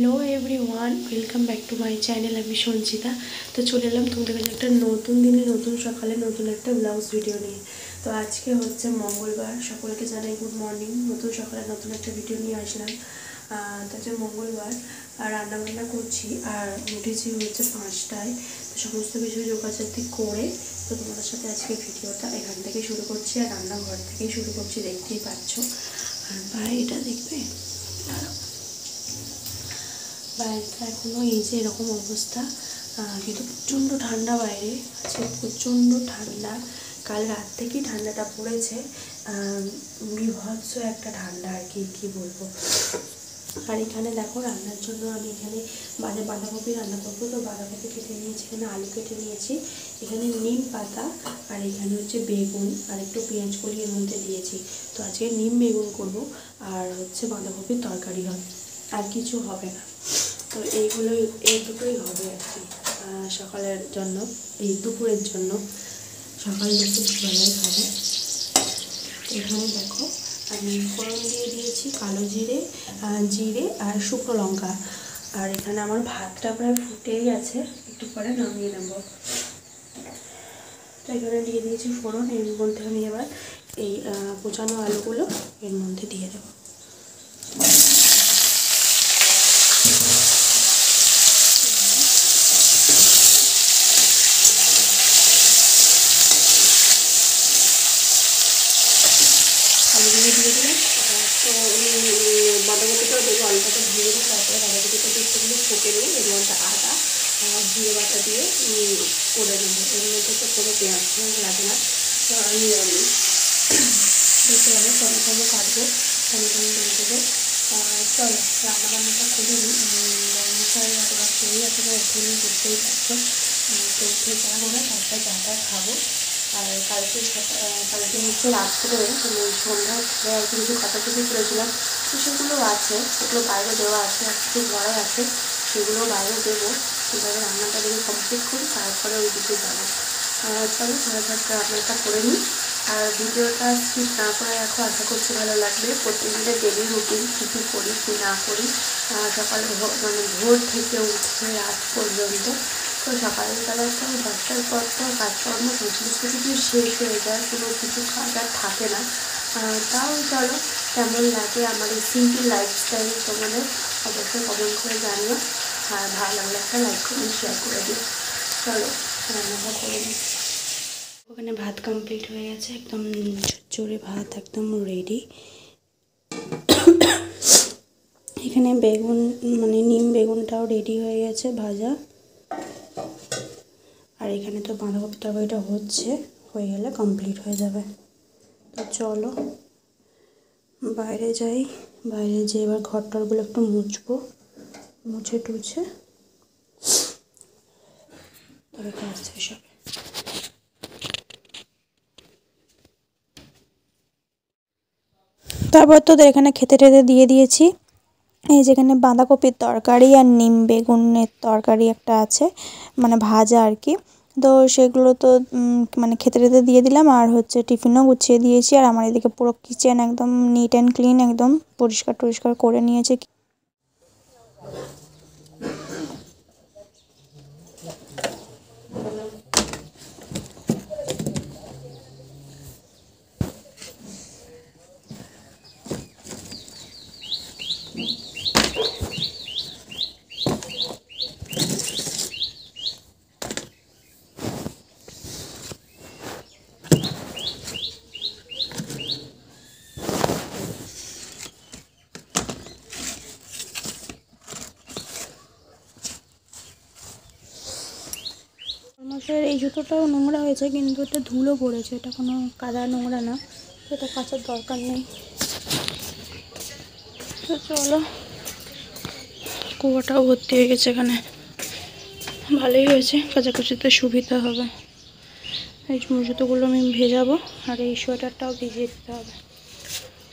Hello everyone, welcome back to my channel. আমি সঞ্চিতা। তো চলে এলাম তোমাদের কাছে একটা নতুন দিনে নতুন সকালে নতুন একটা ব্লগস ভিডিও নিয়ে। তো আজকে হচ্ছে মঙ্গলবার, সকলকে জানাই গুড মর্নিং। নতুন সকালে নতুন একটা ভিডিও নিয়ে আসলাম। তো হচ্ছে মঙ্গলবার, আর রান্নাবান্না করছি, আর উঠেছি হচ্ছে 5টায়। তো সমস্ত কিছু যোগাযোগ করে তো তোমাদের সাথে আজকে ভিডিওটা এখান থেকে শুরু করছি, আর রান্নাঘর থেকেই শুরু করছি, দেখতেই পাচ্ছ। আর ভাই এটা দেখবে, বাইরেটা এখনও এই যে এরকম অবস্থা, কিন্তু প্রচণ্ড ঠান্ডা বাইরে আছে, প্রচণ্ড ঠান্ডা। কাল রাত থেকেই ঠান্ডাটা পড়েছে, বিভৎস একটা ঠান্ডা আর কি বলবো। আর এখানে দেখো রান্নার জন্য আমি এখানে বাঁধাকপি রান্না করবো। তো বাঁধাকপি কেটে নিয়েছি, এখানে আলু কেটে নিয়েছি, এখানে নিম পাতা, আর এখানে হচ্ছে বেগুন, আর একটু পেঁয়াজ কলি এর মধ্যে দিয়েছি। তো আজকে নিম বেগুন করব, আর হচ্ছে বাঁধাকপির তরকারি হবে, আর কিছু হবে না। তো এই দুটোই হবে আর কি সকালের জন্য, এই দুপুরের জন্য। সকাল দুপুরবেলায় খাবে। এখানে দেখো আমি ফোড়ন দিয়ে দিয়েছি কালো জিরে, জিরে আর শুকনো লঙ্কা। আর এখানে আমার ভাতটা প্রায় ফুটেই গেছে, একটু পরে নামিয়ে নেব। তো এখানে দিয়ে দিয়েছি ফোড়ন। এর মধ্যে আমি এবার এই কুচানো আলুগুলো এর মধ্যে দিয়ে দেবো। আলুগুলো দিয়ে দিলাম। তো বাঁধাকপিটাও দেবো, আলুটাকে ভেজে দেবো, তারপরে বাঁধাকপিটা একটুগুলো ফুটে নিয়ে এর মধ্যে আদা জিরে বাটা দিয়ে করে নেবো। এর মধ্যে তো কোনো পেঁয়াজ লাগে না। তো আমি দেখতে হবে টমেটো কাটবো, টমেটো দিয়ে দেবো। চলো রান্নাবান্নাটা করে নিই। মশাই এতবার খেয়ে এতবার ওঠেনি, বুঝতেই পারছো। তো উঠে যা করে তারপরে যা খাবো। আর কালকে হচ্ছে রাত্রে সন্ধ্যায় আর কিছু কাটাকুটি করেছিলাম, তো সেগুলো আছে, সেগুলো বাইরে দেওয়া আছে, আর কিছু ঘরে আছে, সেগুলো বাইরে দেবো। সেভাবে রান্নাটা যদি কমপ্লিট করি তারপরে ওই দিকে যাবো। চলো ঝটঝট রান্নাটা করে নিই। আর ভিডিওটা স্কিপ না করে রাখো, আশা করছি ভালো লাগবে। প্রত্যেকদিনের ডেলি রুটিন কী কী করি কী না করি, সকালে ভোর থেকে উঠে রাত পর্যন্ত। তো সকালবেলা তো 10টার পর তো কাজকর্ম সমস্ত কিছু শেষ হয়ে যায়, কোনো কিছু কাজ আর থাকে না। তাও চলো কেমন লাগে আমার এই সিম্পল লাইফস্টাইল তোমাদের অবশ্যই কমেন্ট করে জানিও। আর ভালো লাগলে একটা লাইক কমেন্ট শেয়ার করে দিও। চলো রান্নাটা করে নিই। ওখানে ভাত কমপ্লিট হয়ে গেছে, একদম ঝরঝরে ভাত, একদম রেডি। এখানে বেগুন নিম বেগুনটাও রেডি হয়ে গেছে ভাজা। আর এখানে তো বাঁধাকপি তরকারিটা হয়ে গেলে কমপ্লিট হয়ে যাবে। তো চলো বাইরে যাই, বাইরে যেয়ে এবার ঘরটরগুলো একটু মুছবো, মুছে টুছে তবে কাজ শেষ হবে। তারপর তো এখানে খেতে দিয়ে দিয়েছি। এই যেখানে বাঁধাকপির তরকারি আর নিম বেগুনের তরকারি একটা আছে, ভাজা আর কি। তো সেগুলো তো খেতে দিয়ে দিলাম, আর হচ্ছে টিফিনও গুছিয়ে দিয়েছি। আর আমার এদিকে পুরো কিচেন একদম নিট অ্যান্ড ক্লিন, একদম পরিষ্কার করে নিয়েছে। এই জুতোটাও নোংরা হয়েছে, কিন্তু এটা ধুলো পড়েছে, এটা কোনো কাদা নোংরা না, এটা কাচার দরকার নেই। তো চলো, কুয়াটাও ভর্তি হয়ে গেছে এখানে, ভালোই হয়েছে, কাচাকুচিতে সুবিধা হবে। এই জুতোগুলো আমি ভেজাবো, আর এই সোয়েটারটাও ভিজিয়ে দিতে হবে।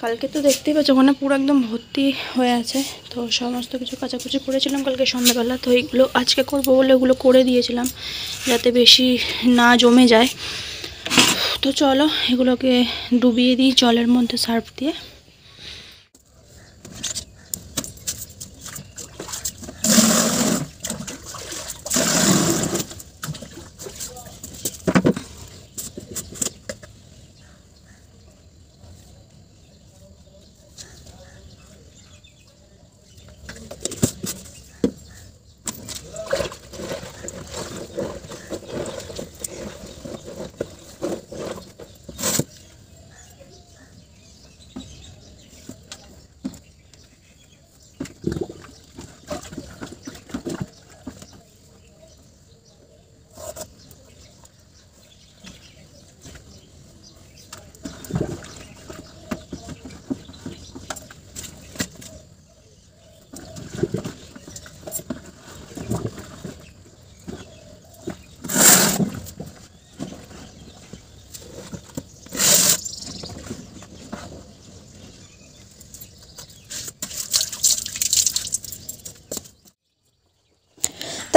কালকে তো দেখতেই পাচ্ছ ওখানে পুরো একদম ভর্তি হয়ে আছে। তো সমস্ত কিছু কাচাকুচি করেছিলাম কালকে সন্ধ্যাবেলা, তো এইগুলো আজকে করবো বলে ওগুলো করে দিয়েছিলাম যাতে বেশি না জমে যায়। তো চলো এগুলোকে ডুবিয়ে দিই জলের মধ্যে সার্ফ দিয়ে।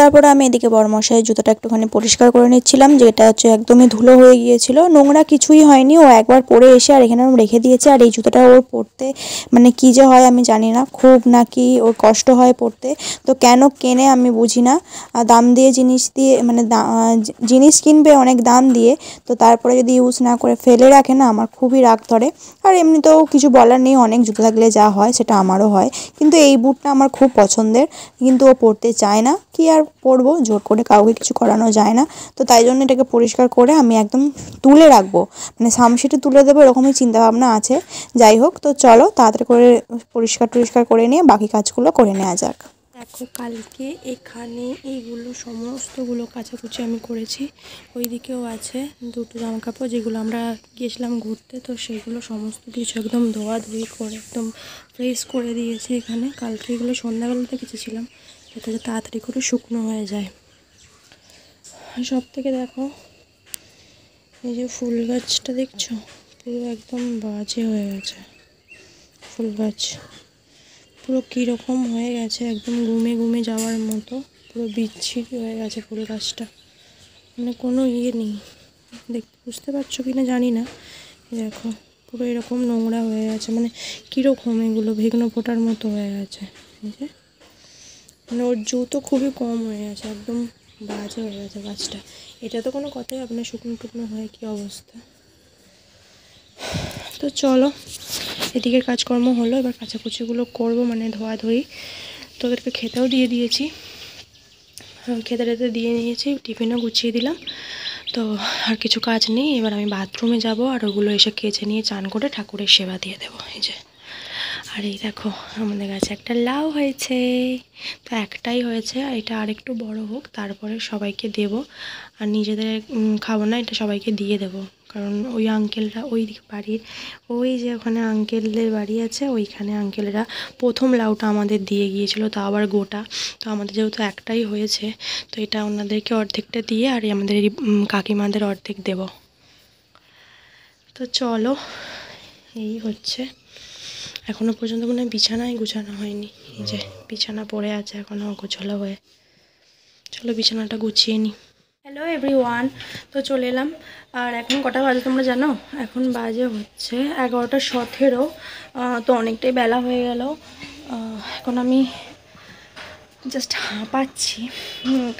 তারপরে আমি এদিকে বড়মশাইয়ের জুতোটা একটুখানি পরিষ্কার করে নিচ্ছিলাম, যেটা হচ্ছে একদমই ধুলো হয়ে গিয়েছিল। নোংরা কিছুই হয়নি, ও একবার পরে এসে আর এখানে রেখে দিয়েছে। আর এই জুতোটা ওর পরতে মানে কী যে হয় আমি জানি না, খুব নাকি ওর কষ্ট হয় পরতে। তো কেন কেনে আমি বুঝি না। দাম দিয়ে জিনিস দিয়ে মানে জিনিস কিনবে অনেক দাম দিয়ে, তো তারপরে যদি ইউজ না করে ফেলে রাখে না, আমার খুবই রাগ ধরে। আর এমনিতেও কিছু বলার নেই, অনেক জুতো থাকলে যা হয় সেটা আমারও হয়। কিন্তু এই বুটটা আমার খুব পছন্দের, কিন্তু ও পরতে চায় না। কি আর পরবো, জোর করে কাউকে কিছু করানো যায় না। তো তাই জন্য এটাকে পরিষ্কার করে আমি একদম তুলে রাখবো, মানে সামসিটে তুলে দেবো এরকমই চিন্তাভাবনা আছে। যাই হোক, তো চলো তাড়াতাড়ি করে পরিষ্কার করে নিয়ে বাকি কাজগুলো করে নেওয়া যাক। দেখো, কালকে এখানে এইগুলো সমস্তগুলো কাচাকুচি আমি করেছি। ওই দিকেও আছে দুটো জামা কাপড় যেগুলো আমরা গিয়েছিলাম ঘুরতে, তো সেগুলো সমস্ত কিছু একদম ধোয়াধুয়ি করে একদম ফ্রেশ করে দিয়েছি এখানে। কালকে এগুলো সন্ধ্যাবেলাতে কেচেছিলাম যাতে তাড়াতাড়ি করে শুকনো হয়ে যায়। সব থেকে দেখো, এই যে ফুল গাছটা দেখছো, পুরো একদম বাজে হয়ে গেছে। ফুল গাছ পুরো কীরকম হয়ে গেছে, একদম ঘুমে যাওয়ার মতো, পুরো বিচ্ছিরি হয়ে গেছে ফুল গাছটা, মানে কোনো নেই। বুঝতে পারছো কি না জানি না, দেখো পুরো এরকম নোংরা হয়ে গেছে, মানে কীরকম এগুলো ভেগ্নো ফোটার মতো হয়ে গেছে। এই যে মানে ওর জুতো খুবই কম হয়ে গেছে, একদম বাজে হয়ে গেছে গাছটা। এটা তো কোনো কথাই আপনার শুকনো টুকনো হয় কী অবস্থা। তো চলো, এদিকে কাজকর্ম হলো, এবার কাচাকুচিগুলো করবো, মানে ধোয়াধুয়ি। তোদেরকে খেতেও দিয়ে দিয়েছি, খেতে দিয়ে নিয়েছি, টিফিনও গুছিয়ে দিলাম। তো আর কিছু কাজ নেই, এবার আমি বাথরুমে যাব আর ওগুলো এসে কেচে নিয়ে চান করে ঠাকুরের সেবা দিয়ে দেবো। এই যে, আর এই দেখো আমাদের গাছে একটা লাউ হয়েছে, তো একটাই হয়েছে, এটা আরেকটু বড় হোক তারপরে সবাইকে দেব। আর নিজেদের খাবো না, এটা সবাইকে দিয়ে দেবো, কারণ ওই আঙ্কেলরা ওই বাড়ির, ওই যে ওখানে আঙ্কেলদের বাড়ি আছে, ওইখানে আঙ্কেলরা প্রথম লাউটা আমাদের দিয়ে গিয়েছিলো, তা আবার গোটা। তো আমাদের যেহেতু একটাই হয়েছে, তো এটা ওনাদেরকে অর্ধেকটা দিয়ে আর আমাদের এই কাকিমাদের অর্ধেক দেব। তো চলো, এই হচ্ছে। এখনও পর্যন্ত মনে হয় বিছানায় গুছানো হয়নি, এই যে বিছানা পড়ে আছে এখনও গোছালো হয়ে। চলো বিছানাটা গুছিয়ে নিই। হ্যালো এভরিওয়ান, তো চলে এলাম। আর এখন কটা বাজে তোমরা জানো? এখন বাজে হচ্ছে 11:17। তো অনেকটাই বেলা হয়ে গেল। এখন আমি জাস্ট হাঁপাচ্ছি,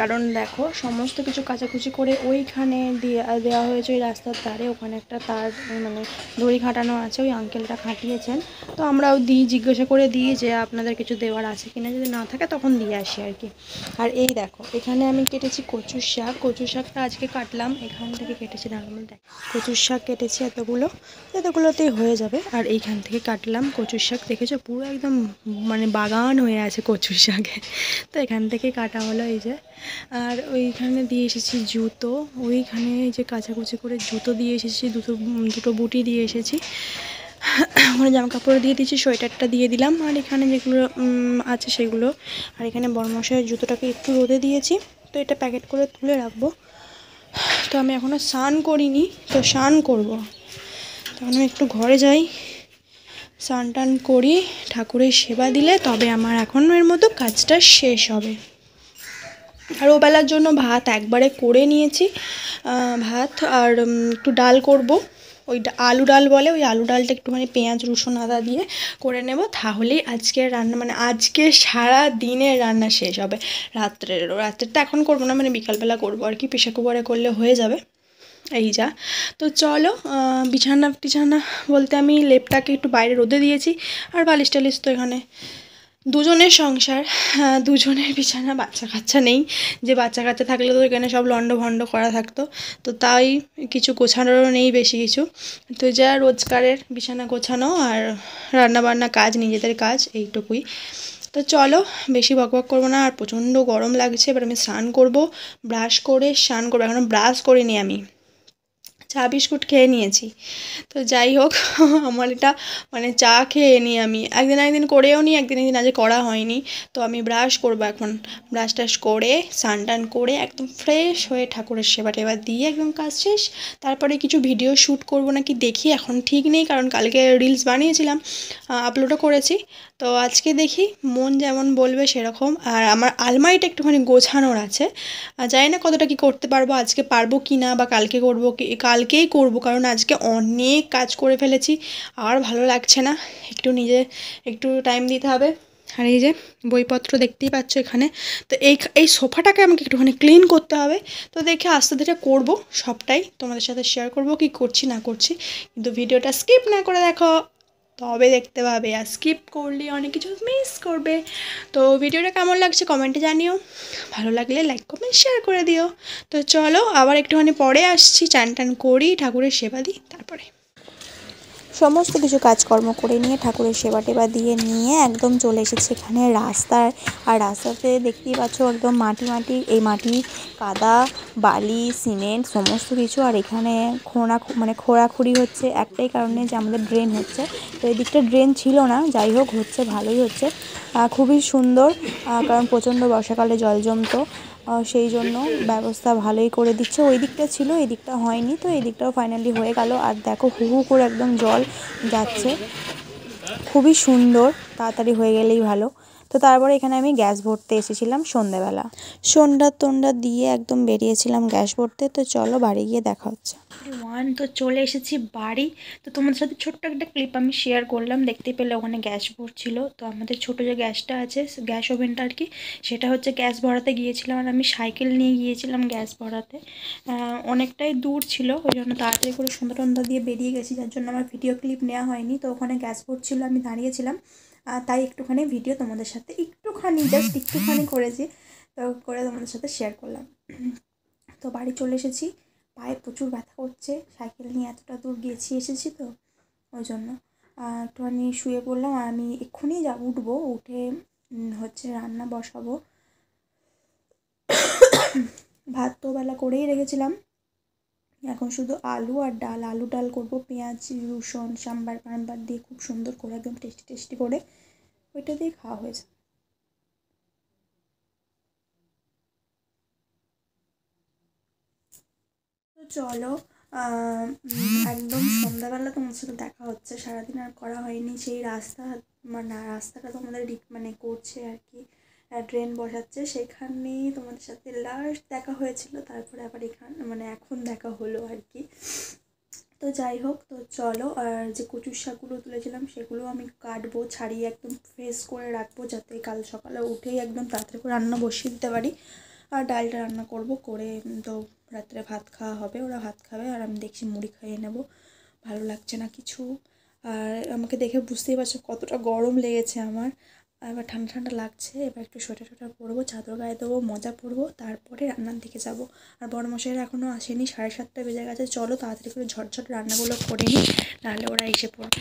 কারণ দেখো সমস্ত কিছু কাচাকুচি করে ওইখানে দেওয়া হয়েছে ওই রাস্তার ধারে, ওখানে একটা তার মানে দড়ি খাটানো আছে, ওই আঙ্কেলটা খাটিয়েছেন। তো আমরাও জিজ্ঞাসা করে দিই যে আপনাদের কিছু দেওয়ার আছে কিনা, যদি না থাকে তখন দিয়ে আসি আর কি। আর এই দেখো এখানে আমি কেটেছি কচুর শাকটা আজকে কাটলাম, এখান থেকে কেটেছি, দাঁড়ানো দেখ, কচুর শাক কেটেছি এতগুলোতেই হয়ে যাবে। আর এইখান থেকে কাটলাম কচুর শাক, দেখেছো পুরো একদম মানে বাগান হয়ে আছে কচুর শাকে। তো এখান থেকে কাটা হলো এই যে। আর ওইখানে দিয়ে এসেছি জুতো, ওইখানে যে কাচাকুচি করে জুতো দিয়ে এসেছি, দুটো বুটি দিয়ে এসেছি, ওখানে জামা কাপড় দিয়ে দিয়েছি, সোয়েটারটা দিয়ে দিলাম। আর এখানে যেগুলো আছে সেগুলো। আর এখানে বড়মশাইয়ের জুতোটাকে একটু রোদে দিয়েছি, তো এটা প্যাকেট করে তুলে রাখবো। তো আমি এখনও স্নান করিনি, তো স্নান করবো, তখন আমি একটু ঘরে যাই, স্নান টান করি, ঠাকুরের সেবা দিলে তবে আমার এখন এর মতো কাজটা শেষ হবে। আর ওবেলার জন্য ভাত একবারে করে নিয়েছি, ভাত আর একটু ডাল করব, ওই আলু ডাল বলে, ওই আলু ডালটা একটুখানি পেঁয়াজ রসুন আদা দিয়ে করে নেব, তাহলেই আজকের রান্না মানে আজকে সারা দিনের রান্না শেষ হবে। রাত্রেরটা এখন করবো না, মানে বিকালবেলা করবো আর কি, প্রেশার কুকারে করলে হয়ে যাবে। এই যা। তো চলো, বিছানা বলতে আমি লেপটাকে একটু বাইরে রোদে দিয়েছি, আর বালিশ টালিশ তো এখানে দুজনের সংসার, দুজনের বিছানা, বাচ্চা কাচ্চা নেই, যে বাচ্চা কাচ্চা থাকলে তো এখানে সব লন্ডভন্ড করা থাকতো, তো তাই কিছু গোছানোরও নেই বেশি কিছু। তো যা রোজগারের বিছানা গোছানো আর রান্নাবান্না কাজ, নিজেদের কাজ, এইটুকুই। তো চলো বেশি বকবক করবো না, আর প্রচণ্ড গরম লাগছে। এবার আমি স্নান করবো, ব্রাশ করে স্নান করবো, এখনও ব্রাশ করিনি আমি, চা বিস্কুট খেয়ে নিয়েছি। তো যাই হোক আমার এটা মানে চা খেয়ে নিই আমি একদিন করেও নিই, একদিন আজ করা হয়নি। তো আমি ব্রাশ করবো এখন, ব্রাশ টাশ করে স্নান টান করে একদম ফ্রেশ হয়ে ঠাকুরের সেবা টেবা দিয়ে একদম কাজ শেষ। তারপরে কিছু ভিডিও শ্যুট করবো নাকি দেখি, এখন ঠিক নেই, কারণ কালকে রিলস বানিয়েছিলাম, আপলোডও করেছি। তো আজকে দেখি মন যেমন বলবে সেরকম। আর আমার আলমারিটা একটুখানি গোছানোর আছে, জানি না কতটা কি করতে পারবো, আজকে পারবো কি না, বা কালকে করবো কি, কালকেই করবো, কারণ আজকে অনেক কাজ করে ফেলেছি, আর ভালো লাগছে না, একটু টাইম দিতে হবে। আর এই যে বইপত্র দেখতেই পাচ্ছ এখানে। তো এই সোফাটাকে আমাকে একটুখানি ক্লিন করতে হবে। তো দেখে আস্তে ধীরে করবো, সবটাই তোমাদের সাথে শেয়ার করবো কি করছি না করছি, কিন্তু ভিডিওটা স্কিপ না করে দেখো, তবে দেখতে পাবে, আর স্কিপ করলে অনেক কিছু মিস করবে। তো ভিডিওটা কেমন লাগছে কমেন্টে জানিও, ভালো লাগলে লাইক কমেন্ট শেয়ার করে দিও। তো চলো আবার একটুখানি পরে আসছি, চান টান করি, ঠাকুরের সেবা দিই, তারপরে সমস্ত কিছু কাজকর্ম করে নিয়ে ঠাকুরের সেবা টেবা দিয়ে নিয়ে একদম চলে এসেছি এখানে রাস্তার। আর রাস্তাতে দেখতেই পাচ্ছ একদম মাটি, এই মাটি কাদা বালি সিমেন্ট সমস্ত কিছু। আর এখানে খোঁড়াখুড়ি হচ্ছে একটাই কারণে, যে আমাদের ড্রেন হচ্ছে। তো এই দিকটা ড্রেন ছিল না, যাই হোক হচ্ছে, ভালোই হচ্ছে, খুবই সুন্দর, কারণ প্রচণ্ড বর্ষাকালে জল জমতো, সেই জন্য ব্যবস্থা ভালোই করে দিচ্ছে। ওই দিকটা ছিল, এই দিকটা হয়নি, তো এই দিকটাও ফাইনালি হয়ে গেল। আর দেখো হু হু করে একদম জল যাচ্ছে, খুবই সুন্দর, তাড়াতাড়ি হয়ে গেলেই ভালো। তো তারপরে এখানে আমি গ্যাস ভরতে এসেছিলাম সন্ধ্যেবেলা, সন্ধ্যা দিয়ে একদম বেরিয়েছিলাম গ্যাস ভরতে। তো চলো বাড়ি গিয়ে দেখা হচ্ছে। তো চলে এসেছি বাড়ি। তো তোমাদের সাথে ছোট্ট একটা ক্লিপ আমি শেয়ার করলাম, দেখতে পেলে ওখানে গ্যাস ভরছিল। তো আমাদের ছোটো যে গ্যাসটা আছে, গ্যাস ওভেনটা আর কি, সেটা হচ্ছে গ্যাস ভরাতে গিয়েছিলাম, আর আমি সাইকেল নিয়ে গিয়েছিলাম গ্যাস ভরাতে। অনেকটাই দূর ছিল, ওই জন্য তাড়াতাড়ি করে সন্ধ্যা দিয়ে বেরিয়ে গেছি, যার জন্য আমার ভিডিও ক্লিপ নেওয়া হয়নি। তো ওখানে গ্যাস ভরছিল, আমি দাঁড়িয়েছিলাম, তাই একটুখানি ভিডিও তোমাদের সাথে জাস্ট একটুখানি করেছি, তো করে তোমাদের সাথে শেয়ার করলাম। তো বাড়ি চলে এসেছি, পায়ে প্রচুর ব্যথা করছে, সাইকেল নিয়ে এতটা দূর এসেছি, তো ওই জন্য একটুখানি শুয়ে পড়লাম। আর আমি এক্ষুনি উঠবো, উঠে হচ্ছে রান্না বসাবো। ভাত তো বেলা করেই রেখেছিলাম, এখন শুধু আলু আর আলু ডাল করবো, পেঁয়াজ রসুন সাম্বার ফাম্বার দিয়ে খুব সুন্দর করে একদম টেস্টি করে, ওইটা দিয়ে খাওয়া হয়েছে। তো চলো একদম সন্ধ্যাবেলা তোমার সাথে দেখা হচ্ছে, সারাদিন আর করা হয়নি। সেই রাস্তাটা তোমাদের করছে আর কি, ড্রেন বসাচ্ছে, সেখানেই তোমাদের সাথে লাস্ট দেখা হয়েছিল, তারপরে আবার এখন দেখা হলো আর কি। তো যাই হোক, তো চলো, আর যে কচুর শাকগুলো তুলেছিলাম সেগুলো আমি কাটবো, ছাড়িয়ে একদম ফ্রেশ করে রাখবো, যাতে কাল সকালে উঠেই একদম তাড়াতাড়ি করে রান্না বসিয়ে দিতে পারি। আর ডালটা রান্না করবো করে, তো রাত্রে ভাত খাওয়া হবে, ওরা ভাত খাবে, আর আমি দেখছি মুড়ি খাইয়ে নেব, ভালো লাগছে না কিছু। আর আমাকে দেখে বুঝতেই পারছো কতটা গরম লেগেছে আমার, এবার ঠান্ডা লাগছে, এবার একটু সোয়েটার পরবো, চাদর গায়ে দেবো, মজা পরবো, তারপরে রান্নার দিকে যাব। আর বড়মশাইরা এখনও আসেনি, 7:30 বেজে গেছে, চলো তাড়াতাড়ি করে ঝটঝট রান্নাগুলো করে নিই, নাহলে ওরা এসে পড়বে।